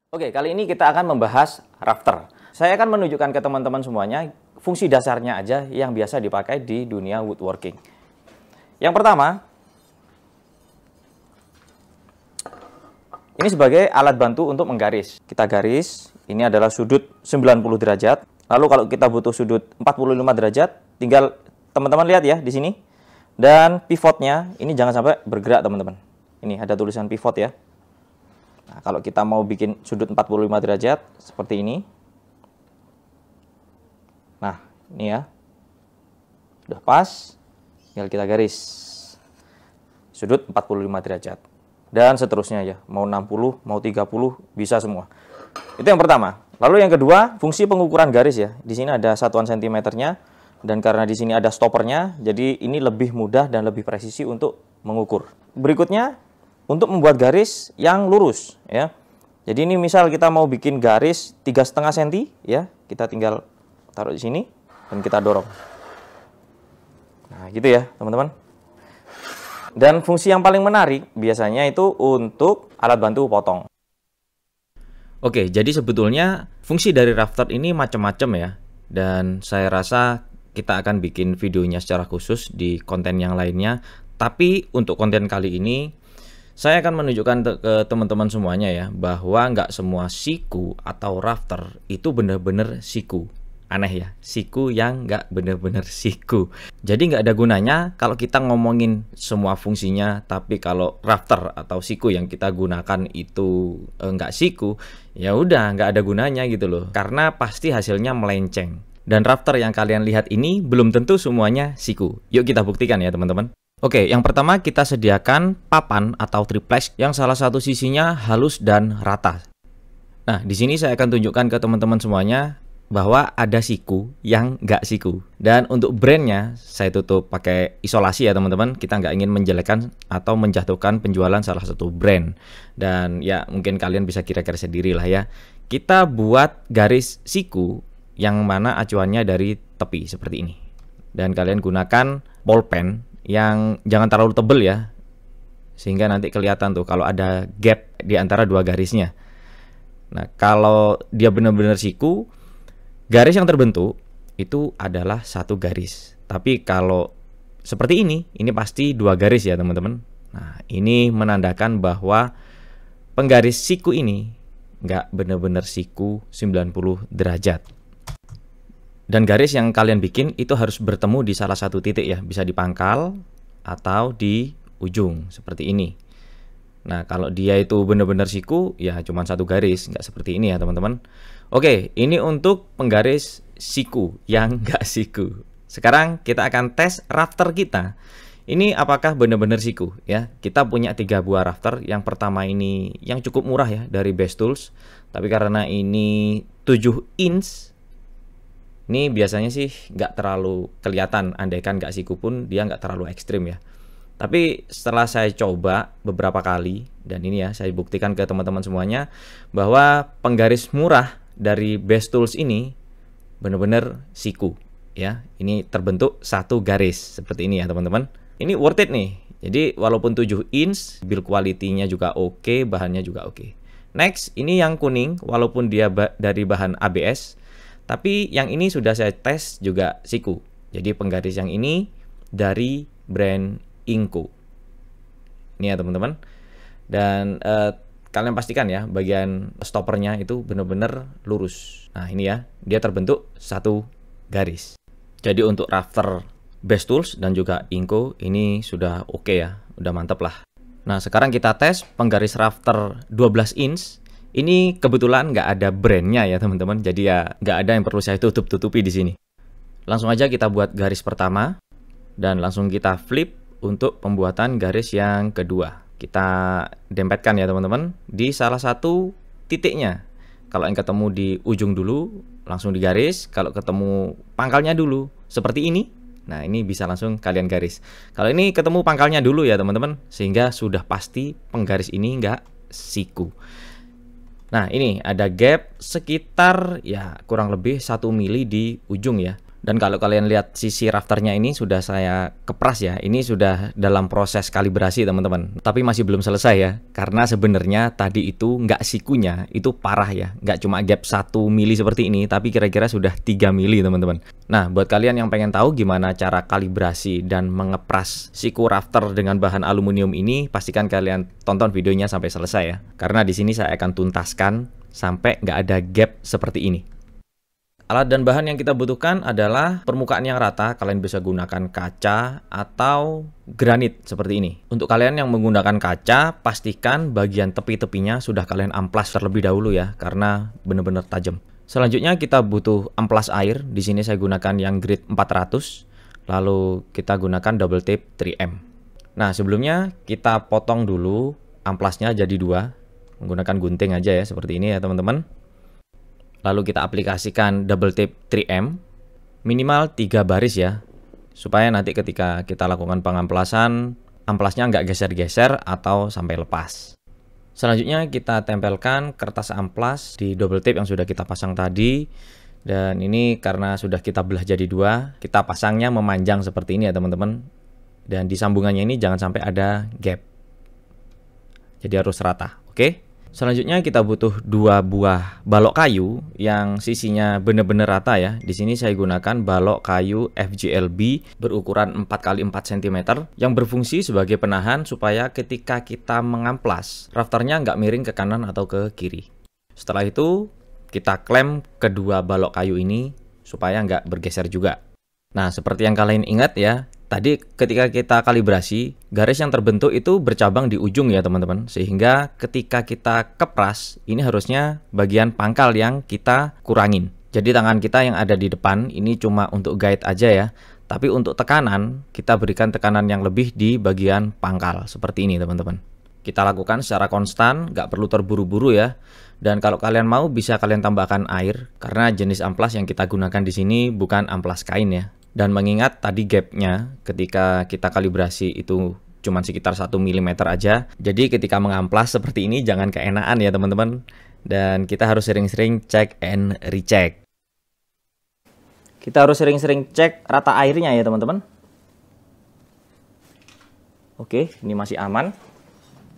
Oke, kali ini kita akan membahas rafter. Saya akan menunjukkan ke teman-teman semuanya fungsi dasarnya aja yang biasa dipakai di dunia woodworking. Yang pertama, ini sebagai alat bantu untuk menggaris. Kita garis, ini adalah sudut 90 derajat. Lalu kalau kita butuh sudut 45 derajat, tinggal teman-teman lihat ya di sini. Dan pivotnya, ini jangan sampai bergerak teman-teman. Ini ada tulisan pivot ya. Nah, kalau kita mau bikin sudut 45 derajat seperti ini. Nah, ini ya. Sudah pas. Tinggal kita garis. Sudut 45 derajat. Dan seterusnya ya. Mau 60, mau 30, bisa semua. Itu yang pertama. Lalu yang kedua, fungsi pengukuran garis ya. Di sini ada satuan sentimeternya. Dan karena di sini ada stoppernya, jadi ini lebih mudah dan lebih presisi untuk mengukur. Berikutnya, untuk membuat garis yang lurus ya. Jadi ini misal kita mau bikin garis 3,5 cm ya, kita tinggal taruh di sini dan kita dorong. Nah, gitu ya, teman-teman. Dan fungsi yang paling menarik biasanya itu untuk alat bantu potong. Oke, jadi sebetulnya fungsi dari rafter ini macam-macam ya. Dan saya rasa kita akan bikin videonya secara khusus di konten yang lainnya. Tapi untuk konten kali ini saya akan menunjukkan ke teman-teman semuanya ya, bahwa nggak semua siku atau rafter itu benar-benar siku. Aneh ya, siku yang nggak benar-benar siku. Jadi nggak ada gunanya kalau kita ngomongin semua fungsinya, tapi kalau rafter atau siku yang kita gunakan itu nggak siku, ya udah nggak ada gunanya gitu loh. Karena pasti hasilnya melenceng. Dan rafter yang kalian lihat ini belum tentu semuanya siku. Yuk kita buktikan ya teman-teman. Oke, yang pertama kita sediakan papan atau triplex yang salah satu sisinya halus dan rata. Nah, di sini saya akan tunjukkan ke teman-teman semuanya bahwa ada siku yang nggak siku. Dan untuk brandnya saya tutup pakai isolasi ya teman-teman. Kita nggak ingin menjelekkan atau menjatuhkan penjualan salah satu brand. Dan ya mungkin kalian bisa kira-kira sendiri lah ya. Kita buat garis siku yang mana acuannya dari tepi seperti ini. Dan kalian gunakan ballpen yang jangan terlalu tebel ya, sehingga nanti kelihatan tuh kalau ada gap di antara dua garisnya. Nah, kalau dia benar-benar siku, garis yang terbentuk itu adalah satu garis. Tapi kalau seperti ini pasti dua garis ya teman-teman. Nah, ini menandakan bahwa penggaris siku ini nggak benar-benar siku 90 derajat. Dan garis yang kalian bikin itu harus bertemu di salah satu titik ya. Bisa di pangkal atau di ujung seperti ini. Nah, kalau dia itu benar-benar siku ya cuma satu garis. Nggak seperti ini ya teman-teman. Oke, ini untuk penggaris siku yang nggak siku. Sekarang kita akan tes rafter kita. Ini apakah benar-benar siku ya. Kita punya 3 buah rafter. Yang pertama ini yang cukup murah ya dari Best Tools. Tapi karena ini 7 inch, ini biasanya sih nggak terlalu kelihatan, andaikan nggak siku pun dia nggak terlalu ekstrim ya. Tapi setelah saya coba beberapa kali, dan ini ya saya buktikan ke teman-teman semuanya, bahwa penggaris murah dari Best Tools ini benar-benar siku ya. Ini terbentuk satu garis seperti ini ya teman-teman. Ini worth it nih. Jadi walaupun 7 inch, build quality-nya juga oke, bahannya juga oke. Next, ini yang kuning, walaupun dia dari bahan ABS, tapi yang ini sudah saya tes juga siku. Jadi penggaris yang ini dari brand Inco. Ini ya teman-teman. Dan kalian pastikan ya bagian stoppernya itu benar-benar lurus. Nah ini ya, dia terbentuk satu garis. Jadi untuk rafter Best Tools dan juga Inco ini sudah oke ya, udah mantap lah. Nah sekarang kita tes penggaris rafter 12 inch. Ini kebetulan nggak ada brandnya ya teman-teman, jadi ya nggak ada yang perlu saya tutup-tutupi di sini. Langsung aja kita buat garis pertama dan langsung kita flip untuk pembuatan garis yang kedua. Kita dempetkan ya teman-teman di salah satu titiknya. Kalau yang ketemu di ujung dulu langsung digaris, kalau ketemu pangkalnya dulu seperti ini. Nah ini bisa langsung kalian garis. Kalau ini ketemu pangkalnya dulu ya teman-teman, sehingga sudah pasti penggaris ini nggak siku. Nah ini ada gap sekitar ya kurang lebih 1 mili di ujung ya. Dan kalau kalian lihat sisi rafternya ini sudah saya kepras ya. Ini sudah dalam proses kalibrasi teman-teman. Tapi masih belum selesai ya. Karena sebenarnya tadi itu nggak sikunya, itu parah ya. Nggak cuma gap 1 mili seperti ini, tapi kira-kira sudah 3 mili teman-teman. Nah, buat kalian yang pengen tahu gimana cara kalibrasi dan mengepras siku rafter dengan bahan aluminium ini, pastikan kalian tonton videonya sampai selesai ya. Karena di sini saya akan tuntaskan sampai nggak ada gap seperti ini. Alat dan bahan yang kita butuhkan adalah permukaan yang rata. Kalian bisa gunakan kaca atau granit seperti ini. Untuk kalian yang menggunakan kaca, pastikan bagian tepi-tepinya sudah kalian amplas terlebih dahulu ya, karena benar-benar tajam. Selanjutnya kita butuh amplas air. Di sini saya gunakan yang grade 400. Lalu kita gunakan double tape 3M. Nah, sebelumnya kita potong dulu amplasnya jadi 2. Menggunakan gunting aja ya, seperti ini ya teman-teman. Lalu kita aplikasikan double tape 3M minimal 3 baris ya, supaya nanti ketika kita lakukan pengamplasan amplasnya nggak geser-geser atau sampai lepas. Selanjutnya kita tempelkan kertas amplas di double tape yang sudah kita pasang tadi. Dan ini karena sudah kita belah jadi 2, kita pasangnya memanjang seperti ini ya teman-teman. Dan di sambungannya ini jangan sampai ada gap, jadi harus rata, oke? Selanjutnya kita butuh 2 buah balok kayu yang sisinya benar-benar rata ya. Di sini saya gunakan balok kayu FJLB berukuran 4x4 cm yang berfungsi sebagai penahan supaya ketika kita mengamplas rafternya nggak miring ke kanan atau ke kiri. Setelah itu kita klem kedua balok kayu ini supaya nggak bergeser juga. Nah, seperti yang kalian ingat ya, tadi ketika kita kalibrasi, garis yang terbentuk itu bercabang di ujung ya teman-teman. Sehingga ketika kita kepras, ini harusnya bagian pangkal yang kita kurangin. Jadi tangan kita yang ada di depan ini cuma untuk guide aja ya. Tapi untuk tekanan, kita berikan tekanan yang lebih di bagian pangkal. Seperti ini teman-teman. Kita lakukan secara konstan, nggak perlu terburu-buru ya. Dan kalau kalian mau bisa kalian tambahkan air. Karena jenis amplas yang kita gunakan di sini bukan amplas kain ya. Dan mengingat tadi gapnya ketika kita kalibrasi itu cuma sekitar 1 mm aja. Jadi ketika mengamplas seperti ini jangan keenaan ya teman-teman. Dan kita harus sering-sering check and recheck. Kita harus sering-sering cek rata airnya ya teman-teman. Oke, ini masih aman.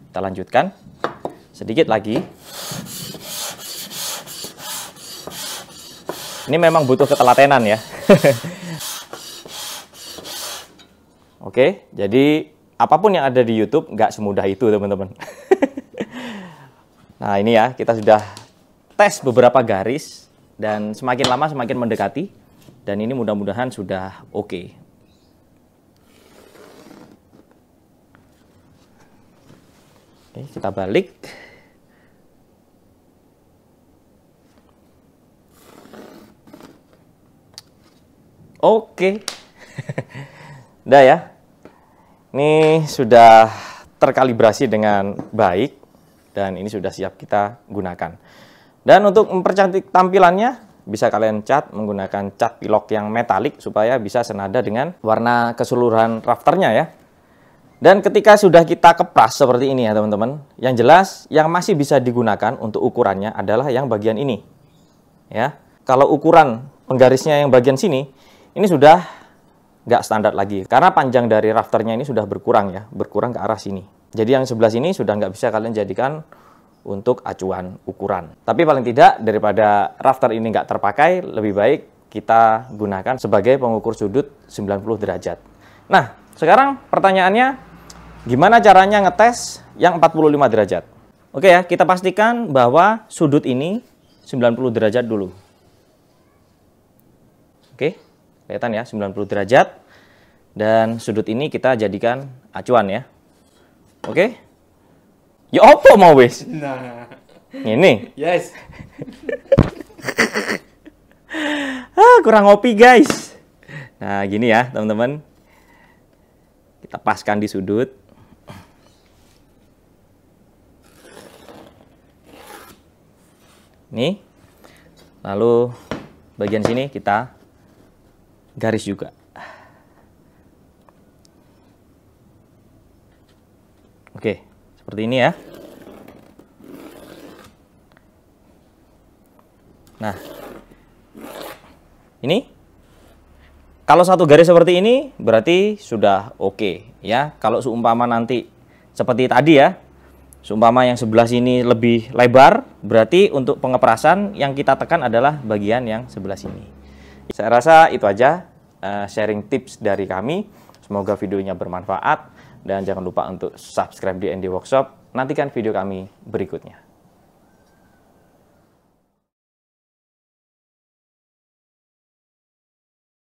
Kita lanjutkan. Sedikit lagi. Ini memang butuh ketelatenan ya. Oke, jadi apapun yang ada di YouTube nggak semudah itu teman-teman. Nah ini ya, kita sudah tes beberapa garis dan semakin lama semakin mendekati. Dan ini mudah-mudahan sudah oke. Oke, kita balik. Oke. Udah ya. Ini sudah terkalibrasi dengan baik dan ini sudah siap kita gunakan. Dan untuk mempercantik tampilannya bisa kalian cat menggunakan cat pilok yang metalik supaya bisa senada dengan warna keseluruhan rafternya ya. Dan ketika sudah kita kepras seperti ini ya teman-teman, yang jelas yang masih bisa digunakan untuk ukurannya adalah yang bagian ini. Ya. Kalau ukuran penggarisnya yang bagian sini, ini sudah nggak standar lagi karena panjang dari rafternya ini sudah berkurang ya, berkurang ke arah sini. Jadi yang sebelah sini sudah nggak bisa kalian jadikan untuk acuan ukuran. Tapi paling tidak daripada rafter ini nggak terpakai, lebih baik kita gunakan sebagai pengukur sudut 90 derajat. Nah, sekarang pertanyaannya gimana caranya ngetes yang 45 derajat? Oke ya, kita pastikan bahwa sudut ini 90 derajat dulu. Oke. Kelihatan ya, 90 derajat. Dan sudut ini kita jadikan acuan ya. Oke. Ya apa mau wis? Nah. Ini. Yes. Kurang ngopi guys. Nah, gini ya, teman-teman. Kita paskan di sudut. Nih. Lalu bagian sini kita garis juga. Oke, seperti ini ya. Nah, ini Kalau satu garis seperti ini berarti sudah oke ya. Kalau seumpama nanti seperti tadi ya, seumpama yang sebelah sini lebih lebar, berarti untuk pengeperasan yang kita tekan adalah bagian yang sebelah sini. Saya rasa itu aja sharing tips dari kami. Semoga videonya bermanfaat dan jangan lupa untuk subscribe di ND Workshop. Nantikan video kami berikutnya.